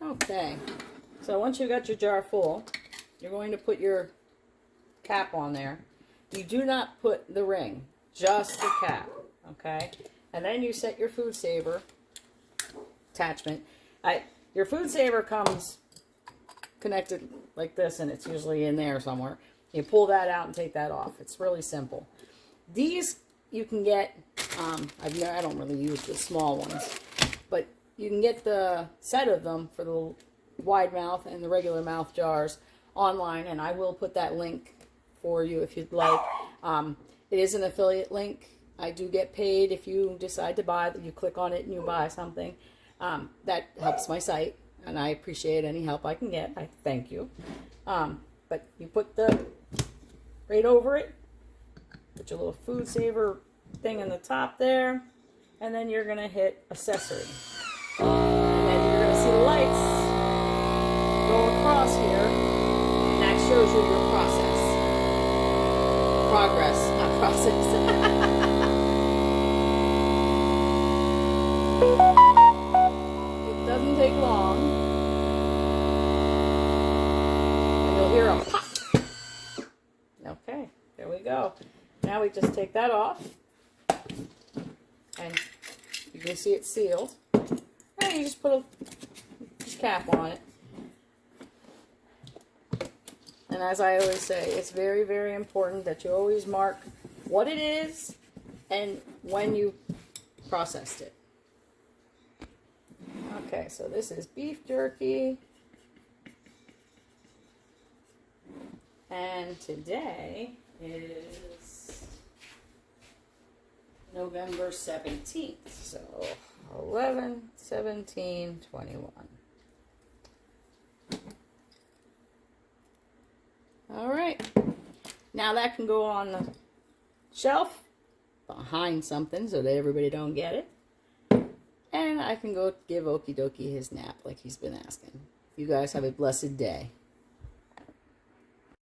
Okay, so once you've got your jar full, you're going to put your cap on there. You do not put the ring, just the cap, okay? And then you set your food saver attachment. Your food saver comes connected like this, and it's usually in there somewhere. You pull that out and take that off. It's really simple. These you can get, I don't really use the small ones, but you can get the set of them for the wide mouth and the regular mouth jars online, and I will put that link for you if you'd like. It is an affiliate link. I do get paid if you decide to buy, that you click on it and you buy something. That helps my site, and I appreciate any help I can get. I thank you. But you put the right over it, put your little food saver thing in the top there, and then you're going to hit accessory. And then you're going to see the lights go across here, and that shows you your process. Progress, not process. It doesn't take long. And you'll hear a pop. Okay, there we go. Now we just take that off. And you can see it's sealed. And you just put a cap on it. And as I always say, it's very, very important that you always mark what it is and when you processed it. Okay, so this is beef jerky. And today is November 17th. So 11/17/21. All right. Now that can go on the shelf behind something so that everybody don't get it. And I can go give Okie Dokie his nap like he's been asking. You guys have a blessed day.